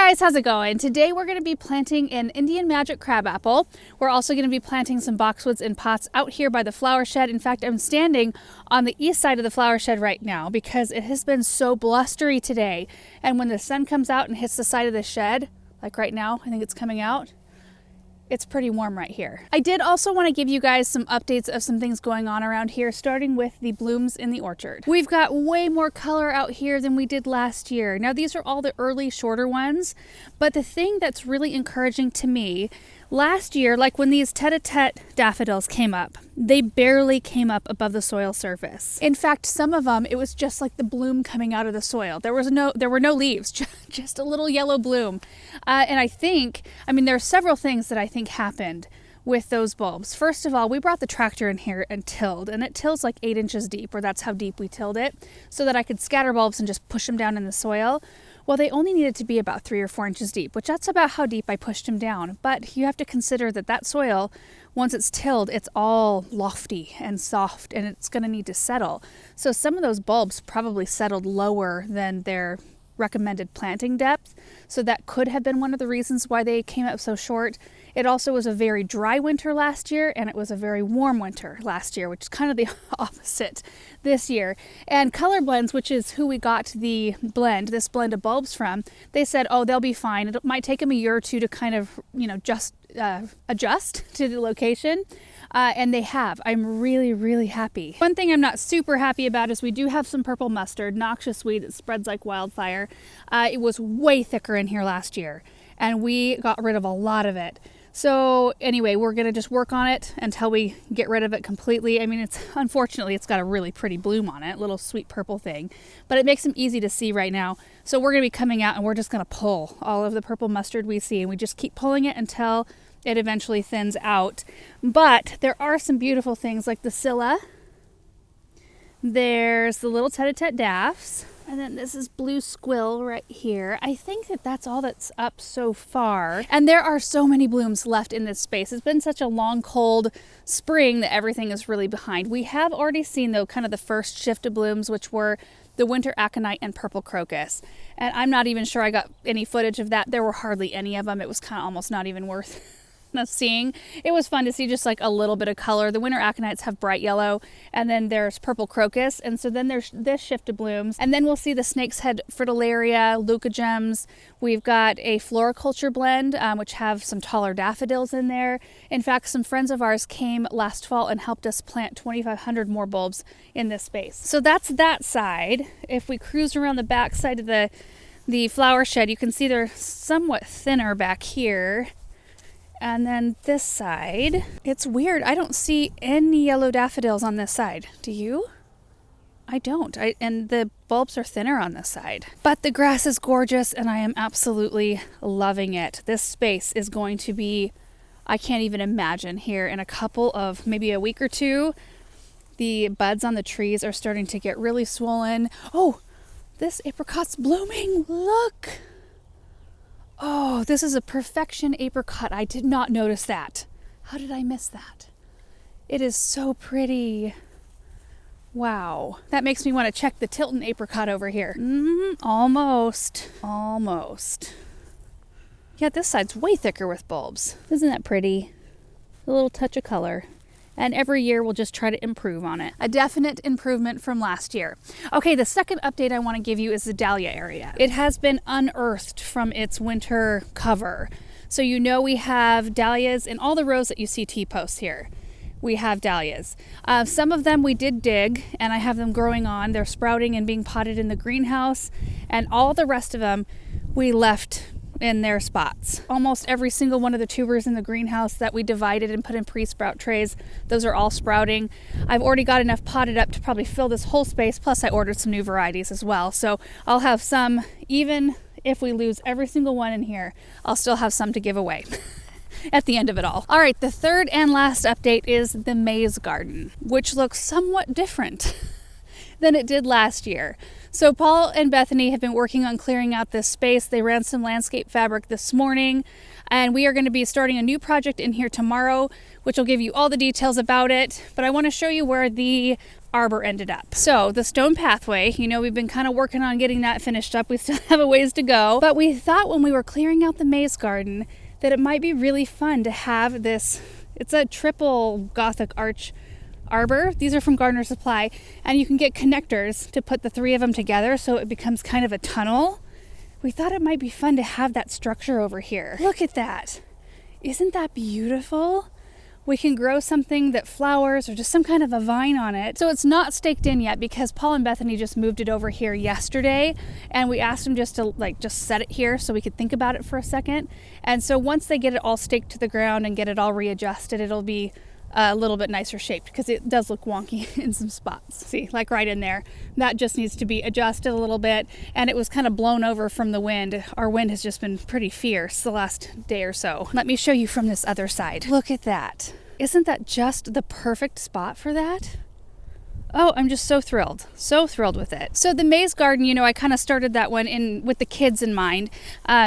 guys, how's it going? Today we're going to be planting an Indian Magic Crabapple. We're also going to be planting some boxwoods in pots out here by the flower shed. In fact, I'm standing on the east side of the flower shed right now because it has been so blustery today. And when the sun comes out and hits the side of the shed, like right now, I think it's coming out, it's pretty warm right here. I did also want to give you guys some updates of some things going on around here, starting with the blooms in the orchard. We've got way more color out here than we did last year. Now these are all the early shorter ones, but the thing that's really encouraging to me, last year, like when these tete-a-tete daffodils came up, they barely came up above the soil surface. In fact, some of them, it was just like the bloom coming out of the soil. There were no leaves, just a little yellow bloom. And I mean, there are several things that I think happened with those bulbs. First of all, we brought the tractor in here and tilled, and it tills like 8 inches deep, or that's how deep we tilled it, so that I could scatter bulbs and just push them down in the soil. Well, they only needed to be about 3 or 4 inches deep, which that's about how deep I pushed them down. But you have to consider that soil, once it's tilled, it's all lofty and soft, and it's going to need to settle. So some of those bulbs probably settled lower than their recommended planting depth. So that could have been one of the reasons why they came up so short. It also was a very dry winter last year, and it was a very warm winter last year, which is kind of the opposite this year. And Color Blends, which is who we got this blend of bulbs from, they said, oh, they'll be fine. It might take them a year or two to kind of, just adjust to the location. And they have. I'm really, really happy. One thing I'm not super happy about is we do have some purple mustard, noxious weed that spreads like wildfire. It was way thicker in here last year, and we got rid of a lot of it. So anyway, we're going to just work on it until we get rid of it completely. I mean, unfortunately, it's got a really pretty bloom on it, little sweet purple thing, but it makes them easy to see right now. So we're going to be coming out and we're just going to pull all of the purple mustard we see, and we just keep pulling it until it eventually thins out. But there are some beautiful things like the scilla. There's the little tete-a-tete daffs. And then this is blue squill right here. I think that's all that's up so far. And there are so many blooms left in this space. It's been such a long, cold spring that everything is really behind. We have already seen, though, kind of the first shift of blooms, which were the winter aconite and purple crocus. And I'm not even sure I got any footage of that. There were hardly any of them. It was kind of almost not even worth seeing. It was fun to see just like a little bit of color. The winter aconites have bright yellow, and then there's purple crocus, and so then there's this shift of blooms, and then we'll see the snake's head fritillaria, leucogems. We've got a floriculture blend, which have some taller daffodils in there. In fact, some friends of ours came last fall and helped us plant 2,500 more bulbs in this space. So that's that side. If we cruise around the back side of the flower shed, you can see they're somewhat thinner back here. And then this side, it's weird. I don't see any yellow daffodils on this side. Do you? I don't. And the bulbs are thinner on this side. But the grass is gorgeous, and I am absolutely loving it. This space is going to be, I can't even imagine, here in a couple of, maybe a week or two, the buds on the trees are starting to get really swollen. Oh, this apricot's blooming. Look. Oh, this is a perfection apricot. I did not notice that. How did I miss that? It is so pretty. Wow. That makes me want to check the Tilton apricot over here. Almost. Yeah, this side's way thicker with bulbs. Isn't that pretty? A little touch of color. And every year we'll just try to improve on it. A definite improvement from last year. Okay, the second update I want to give you is the dahlia area. It has been unearthed from its winter cover. So we have dahlias in all the rows that you see T-posts here. We have dahlias. Some of them we did dig, and I have them growing on. They're sprouting and being potted in the greenhouse. And all the rest of them we left in their spots. Almost every single one of the tubers in the greenhouse that we divided and put in pre-sprout trays, those are all sprouting. I've already got enough potted up to probably fill this whole space, plus I ordered some new varieties as well. So I'll have some, even if we lose every single one in here, I'll still have some to give away at the end of it all. All right, the third and last update is the maze garden, which looks somewhat different than it did last year. So Paul and Bethany have been working on clearing out this space. They ran some landscape fabric this morning, and we are going to be starting a new project in here tomorrow, which will give you all the details about it. But I want to show you where the arbor ended up. So the stone pathway, you know, we've been kind of working on getting that finished up. We still have a ways to go, but we thought when we were clearing out the maze garden that it might be really fun to have this. It's a triple Gothic arch arbor. These are from Gardener Supply, and you can get connectors to put the three of them together so it becomes kind of a tunnel. We thought it might be fun to have that structure over here. Look at that. Isn't that beautiful? We can grow something that flowers or just some kind of a vine on it. So it's not staked in yet because Paul and Bethany just moved it over here yesterday, and we asked them just to just set it here so we could think about it for a second. And so once they get it all staked to the ground and get it all readjusted, it'll be a little bit nicer shaped because it does look wonky in some spots. See, like right in there, that just needs to be adjusted a little bit, and it was kind of blown over from the wind. Our wind has just been pretty fierce the last day or so. Let me show you from this other side. Look at that. Isn't that just the perfect spot for that? Oh, I'm just so thrilled with it. So the maze garden, you know, I kind of started that one in with the kids in mind,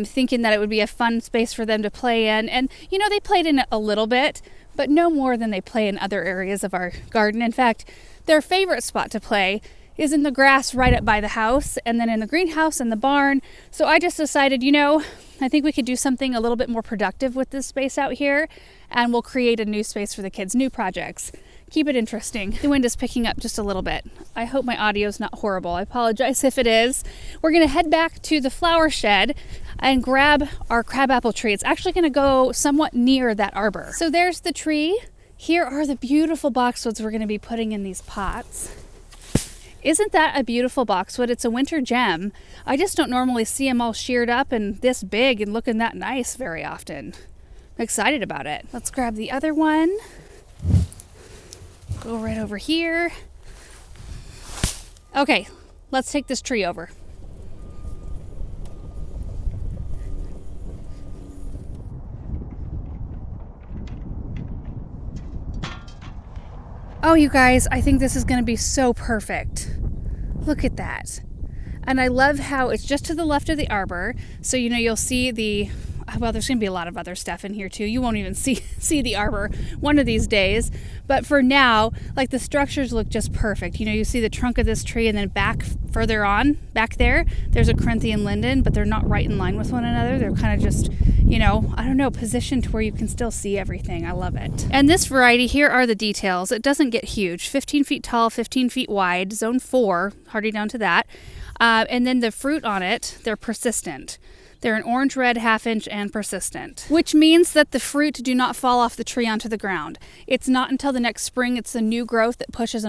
thinking that it would be a fun space for them to play in. And, you know, they played in it a little bit, but no more than they play in other areas of our garden. In fact, their favorite spot to play is in the grass right up by the house, and then in the greenhouse and the barn. So I just decided, you know, I think we could do something a little bit more productive with this space out here, and we'll create a new space for the kids, new projects. Keep it interesting. The wind is picking up just a little bit. I hope my audio is not horrible. I apologize if it is. We're gonna head back to the flower shed and grab our crabapple tree. It's actually gonna go somewhat near that arbor. So there's the tree. Here are the beautiful boxwoods we're gonna be putting in these pots. Isn't that a beautiful boxwood? It's a winter gem. I just don't normally see them all sheared up and this big and looking that nice very often. I'm excited about it. Let's grab the other one. Go right over here. Okay, let's take this tree over. Oh, you guys, I think this is going to be so perfect. Look at that. And I love how it's just to the left of the arbor. So, you know, you'll see the, well, there's going to be a lot of other stuff in here too. You won't even see the arbor one of these days. But for now, like the structures look just perfect. You know, you see the trunk of this tree, and then back further on, back there's a Corinthian linden, but they're not right in line with one another. They're kind of just, you know, I don't know, positioned to where you can still see everything. I love it. And this variety, here are the details. It doesn't get huge. 15 feet tall, 15 feet wide, zone 4, hardy down to that. And then the fruit on it, they're persistent. They're an orange, red, half-inch, and persistent, which means that the fruit do not fall off the tree onto the ground. It's not until the next spring, it's the new growth that pushes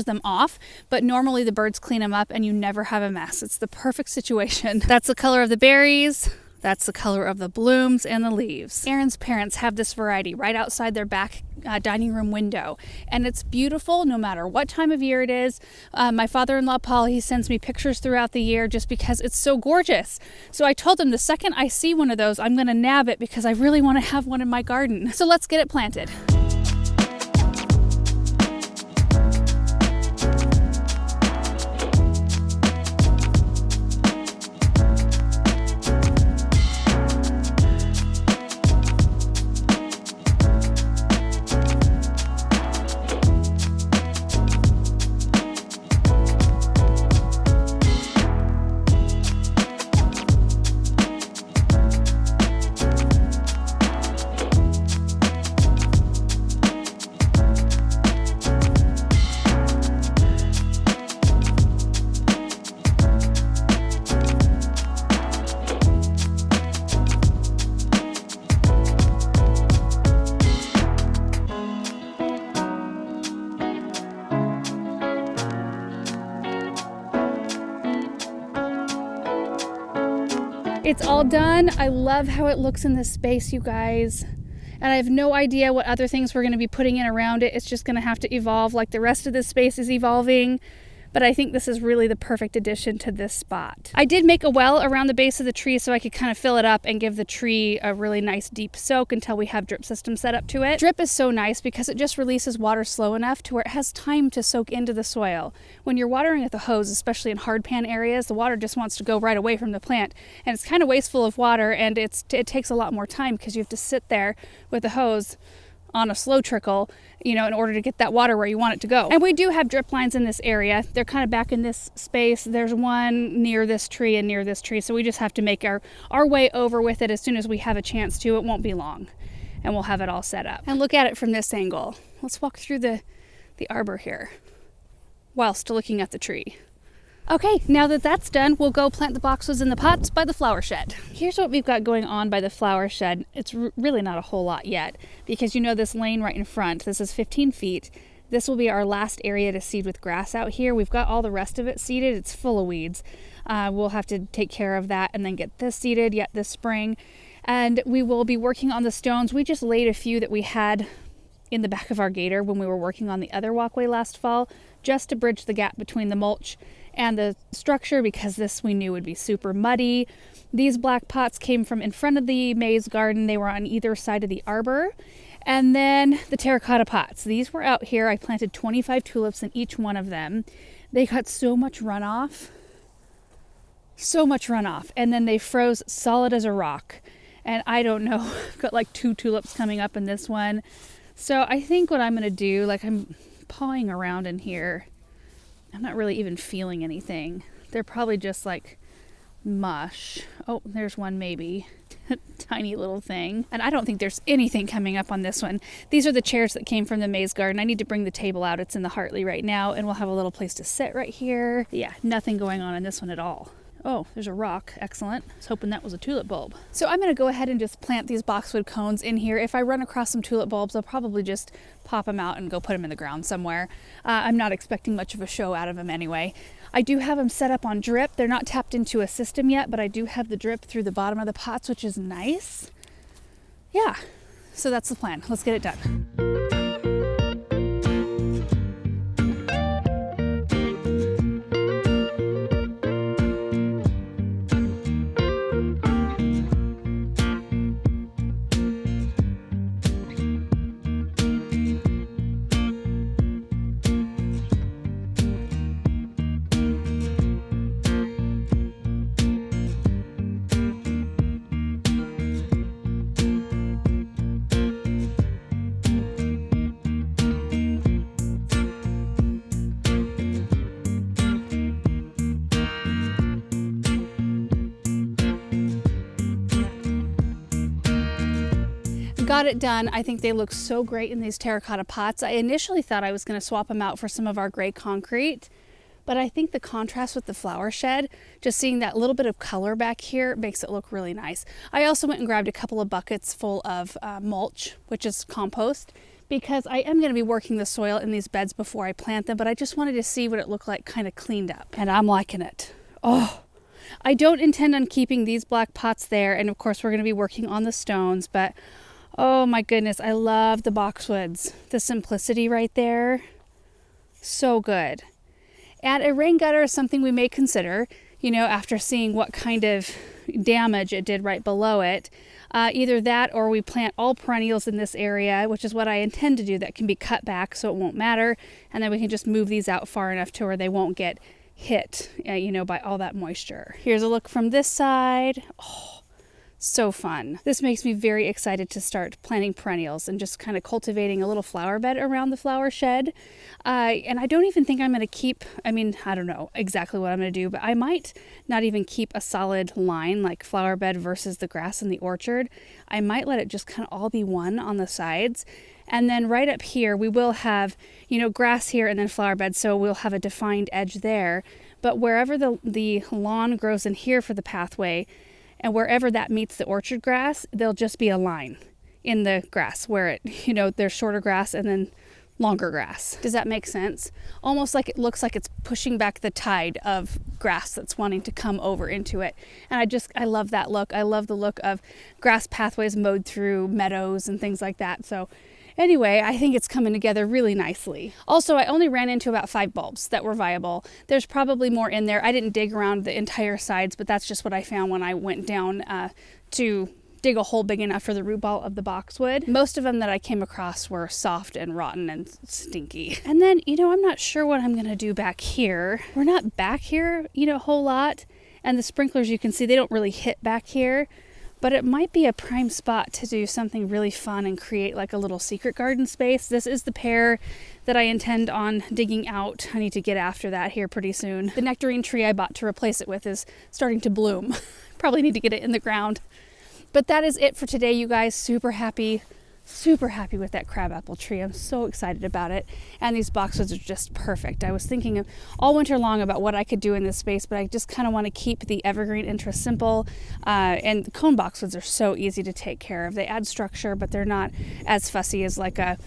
them off, but normally the birds clean them up and you never have a mess. It's the perfect situation. That's the color of the berries. That's the color of the blooms and the leaves. Aaron's parents have this variety right outside their back dining room window, and it's beautiful no matter what time of year it is. My father-in-law Paul, he sends me pictures throughout the year just because it's so gorgeous. So I told him the second I see one of those, I'm gonna nab it because I really want to have one in my garden. So let's get it planted. It's all done. I love how it looks in this space, you guys. And I have no idea what other things we're going to be putting in around it. It's just going to have to evolve like the rest of this space is evolving. but I think this is really the perfect addition to this spot. I did make a well around the base of the tree so I could kind of fill it up and give the tree a really nice deep soak until we have drip system set up to it. Drip is so nice because it just releases water slow enough to where it has time to soak into the soil. When you're watering with a hose, especially in hardpan areas, the water just wants to go right away from the plant, and it's kind of wasteful of water, and it takes a lot more time because you have to sit there with the hose on a slow trickle, you know, in order to get that water where you want it to go. And we do have drip lines in this area. They're kind of back in this space. There's one near this tree and near this tree, so we just have to make our way over with it as soon as we have a chance to. It won't be long, and we'll have it all set up. And look at it from this angle. Let's walk through the arbor here whilst looking at the tree. Okay, now that that's done, we'll go plant the boxwoods in the pots by the flower shed. Here's what we've got going on by the flower shed. It's really not a whole lot yet because you know this lane right in front, this is 15 feet. This will be our last area to seed with grass out here. We've got all the rest of it seeded. It's full of weeds. We'll have to take care of that and then get this seeded yet this spring. And we will be working on the stones. We just laid a few that we had in the back of our gator when we were working on the other walkway last fall, just to bridge the gap between the mulch and the structure, because this we knew would be super muddy. These black pots came from in front of the maze garden. They were on either side of the arbor. And then the terracotta pots. These were out here. I planted 25 tulips in each one of them. They got so much runoff. And then they froze solid as a rock. And I don't know, I've got like 2 tulips coming up in this one. So I think what I'm gonna do, like I'm pawing around in here, I'm not really even feeling anything. They're probably just like mush. Oh, there's one maybe. Tiny little thing. And I don't think there's anything coming up on this one. These are the chairs that came from the maze garden. I need to bring the table out. It's in the Hartley right now, and we'll have a little place to sit right here. Yeah, nothing going on in this one at all. Oh, there's a rock. Excellent. I was hoping that was a tulip bulb. So I'm going to go ahead and just plant these boxwood cones in here. If I run across some tulip bulbs, I'll probably just pop them out and go put them in the ground somewhere. I'm not expecting much of a show out of them anyway. I do have them set up on drip. They're not tapped into a system yet, but I do have the drip through the bottom of the pots, which is nice. Yeah, so that's the plan. Let's get it done. Got it done. I think they look so great in these terracotta pots. I initially thought I was going to swap them out for some of our gray concrete, but I think the contrast with the flower shed, just seeing that little bit of color back here, makes it look really nice. I also went and grabbed a couple of buckets full of mulch, which is compost, because I am going to be working the soil in these beds before I plant them, but I just wanted to see what it looked like kind of cleaned up, and I'm liking it. Oh, I don't intend on keeping these black pots there, and of course we're going to be working on the stones, but oh my goodness, I love the boxwoods. The simplicity right there, so good. And a rain gutter is something we may consider, you know, after seeing what kind of damage it did right below it. Either that or we plant all perennials in this area, which is what I intend to do, that can be cut back so it won't matter. And then we can just move these out far enough to where they won't get hit, you know, by all that moisture. Here's a look from this side. Oh, so fun. This makes me very excited to start planting perennials and just kind of cultivating a little flower bed around the flower shed. And I don't even think I'm going to keep, I don't know exactly what I'm going to do, but I might not even keep a solid line like flower bed versus the grass in the orchard. I might let it just kind of all be one on the sides. And then right up here, we will have, you know, grass here and then flower bed. So we'll have a defined edge there. But wherever the lawn grows in here for the pathway, and wherever that meets the orchard grass, there'll just be a line in the grass where it, you know, there's shorter grass and then longer grass. Does that make sense? Almost like it looks like it's pushing back the tide of grass that's wanting to come over into it. And I love that look. I love the look of grass pathways mowed through meadows and things like that. So Anyway, I think it's coming together really nicely. Also, I only ran into about 5 bulbs that were viable. There's probably more in there. I didn't dig around the entire sides, but that's just what I found when I went down to dig a hole big enough for the root ball of the boxwood. Most of them that I came across were soft and rotten and stinky. And then, I'm not sure what I'm gonna do back here. We're not back here, a whole lot. And the sprinklers, you can see, they don't really hit back here. But it might be a prime spot to do something really fun and create like a little secret garden space. This is the pear that I intend on digging out. I need to get after that here pretty soon. The nectarine tree I bought to replace it with is starting to bloom. Probably need to get it in the ground. But that is it for today, you guys. Super happy with that crabapple tree. I'm so excited about it. And these boxwoods are just perfect. I was thinking all winter long about what I could do in this space, but I just kind of want to keep the evergreen interest simple. And the cone boxwoods are so easy to take care of. They add structure, but they're not as fussy as like a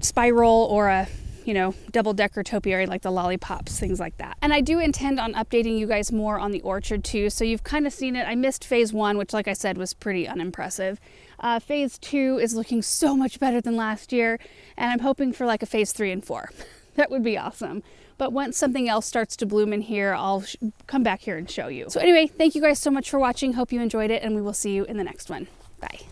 spiral or a double-decker topiary like the lollipops, things like that. And I do intend on updating you guys more on the orchard too, so you've kind of seen it. I missed phase 1, which like I said was pretty unimpressive. Phase 2 is looking so much better than last year, and I'm hoping for like a phase 3 and 4. That would be awesome. But once something else starts to bloom in here, I'll come back here and show you. So anyway, thank you guys so much for watching. Hope you enjoyed it, and we will see you in the next one. Bye.